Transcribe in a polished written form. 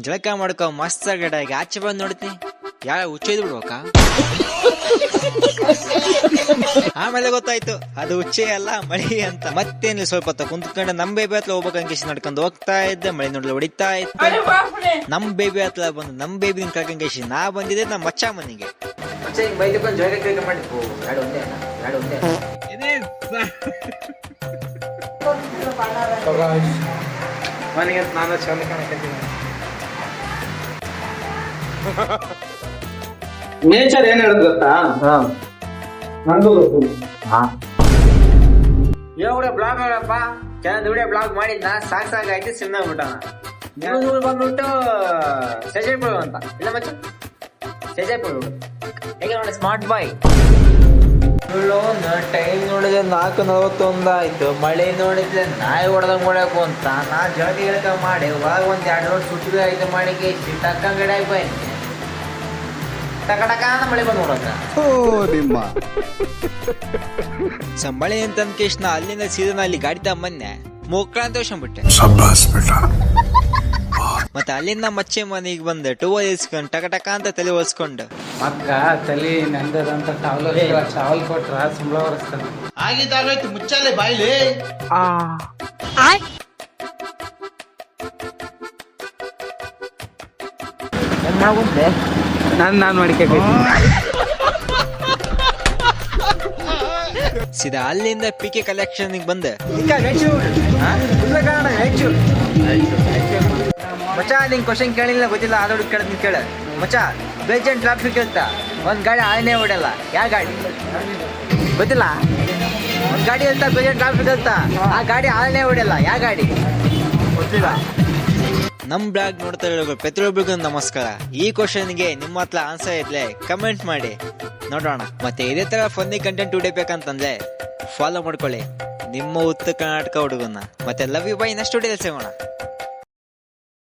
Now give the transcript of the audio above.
ಜಳಕ ಮಾಡ್ಕೊ ಮಸ್ತ್ ಗಡಾಗಿ ಆಚೆ ಬಂದ್ ನೋಡ್ತೀನಿ ಯಾವ ಹುಚ್ಚೈದ್ ಬಿಡ್ಬೇಕ. ಆಮೇಲೆ ಗೊತ್ತಾಯ್ತು ಅದು ಹುಚ್ಚೆ ಅಲ್ಲ ಮಳಿ ಅಂತ. ಮತ್ತೇನು ಸ್ವಲ್ಪ ಹೊತ್ತು ಕುಂತ್ಕೊಂಡು ನಮ್ ಬೇಬಿ ಹತ್ಲ ಹೋಗ್ಬೇಕು ಅಂಕೇಶ್ ನಡ್ಕೊಂಡು ಹೋಗ್ತಾ ಇದ್ದೆ. ಮಳೆ ನೋಡ್ಲಿ ಹೊಡಿತಾ ಇತ್ತು. ನಮ್ ಬೇಬಿ ಹತ್ಲ ಬಂದು ನಮ್ ಬೇಬಿ ಕಳ್ಕಂಕೇಶಿ ನಾ ಬಂದಿದ್ದೆ ನಮ್ಮ ಮಚ್ಚ ಮನೆಗೆ. ನೇಚರ್ ಏನ್ ಹೇಳುದು ಗೊತ್ತಾ? ನಂದು ಬ್ಲಾಗ್ ನೋಡಪ್ಪ ಕೆಲವೊಂದು ವಿಡಿಯೋ ಬ್ಲಾಗ್ ಮಾಡಿದ್ನ ಸಾಕಾಯ್ತು ಸಿನಿಮಾ ಬಿಟ್ಟಣ ಬಂದ್ಬಿಟ್ಟು ಸಜಯಪುರ ಅಂತ ಇಲ್ಲ ಮಚ್ಚ ಸಜಯಪುರ ಹೇಗೆ ನೋಡಿ ಸ್ಮಾರ್ಟ್ ಬಾಯ್. ಟೈಮ್ ನೋಡಿದ್ರೆ 4:41 ಆಯ್ತು. ಮಳೆ ನೋಡಿದ್ರೆ ನಾಯಿ ಹೊಡೆದಂಗ್ ಹೊಡಕು ಅಂತ ನಾ ಜಳಕ ಗಿಳಕ ಮಾಡಿ ಒಳಗ ಒಂದ್ 2 ರೋಡ್ ಸುಟ್ಟಿಗೆ ಆಯ್ತು ಮಾಡಿ ಟಕ್ಕ ಗಡೆ ಆಗಿ ಟಕ ಟಕ ಅಂತ ಮಳೆ ಬಂದ್ ನೋಡಕ್ಕ ಸಂಬಳಿ ಅಂತ ಅಂದ್ಕೇಶ್ ನಾ ಅಲ್ಲಿಂದ ಸೀದನ್ ಅಲ್ಲಿ ಗಾಡಿ ತಮ್ಮನ್ನೆ ಮುಕ್ಕಳ ಅಂತ ಬಿಟ್ಟೆ. ಮತ್ತೆ ಅಲ್ಲಿಂದ ಮಚ್ಚೆ ಮನೆಗೆ ಬಂದೆ ಟೂವಲ್ ಇಸ್ಕೊಂಡು ಟಕ ಟಕ ಅಂತ ತಲೆ ಒಲ್ಸ್ಕೊಂಡು ಮಕ್ಕ ತಲೆ ನೆಂದದಂತ ಚಾವಲ್ ಕೊಟ್ರ ಸಂಬಳ ಹೊರಸ್ತಾನೆ. ಆಗಿದ್ದಾಗಾಯ್ತು ಮುಚ್ಚಾಲೆ ಬಾಯ್ಲಿ. ನಾನ್ ಮಾಡಿಕೆ ಸೀದಾ ಅಲ್ಲಿಂದ ಪಿಕೆ ಕಲೆಕ್ಷನ್ ಬಂದೆ. ಮಚ್ಚ ನಿಂಗೆ ಕ್ವಶನ್ ಕೇಳಿಲ್ಲ ಗೊತ್ತಿಲ್ಲ ಆದೋಡ್ ಕೇಳಿದ್ ಕೇಳ ಮಚ್ಚ. ಬೇಜನ್ ಟ್ರಾಫಿಕ್ ಇರ್ತ ಒಂದ್ ಗಾಡಿ ಆನೆ ಹೊಡಲ್ಲ ಯಾವ ಗಾಡಿ ಗೊತ್ತಿಲ್ಲ. ಒಂದ್ ಗಾಡಿ ಇರ್ತ ಬೇಜನ್ ಟ್ರಾಫಿಕ್ ಇರ್ತ ಆ ಗಾಡಿ ಆನೆ ಹೊಡಲ್ಲ ಯಾವ ಗಾಡಿ ಗೊತ್ತಿಲ್ಲ. ನಮ್ ಬ್ಲಾಗ್ ನೋಡ್ತಾ ಇರೋ ಪ್ರತಿಯೊಬ್ಬರಿಗೂ ನಮಸ್ಕಾರ. ಈ ಕ್ವಶನ್ಗೆ ನಿಮ್ಮ ಹತ್ರ ಆನ್ಸರ್ ಇದ್ಲೆ ಕಮೆಂಟ್ ಮಾಡಿ ನೋಡೋಣ. ಮತ್ತೆ ಇದೇ ತರ ಫನ್ನಿ ಕಂಟೆಂಟ್ ಬೇಕಂತಂದ್ರೆ ಫಾಲೋ ಮಾಡ್ಕೊಳ್ಳಿ ನಿಮ್ಮ ಉತ್ತರ ಕರ್ನಾಟಕ ಹುಡುಗನ್ನ. ಮತ್ತೆ ಲವ್ ಯು ಬೈ ನೆಕ್ಸ್ಟ್ ವಿಡಿಯೋದಲ್ಲಿ ಸಿಗೋಣ.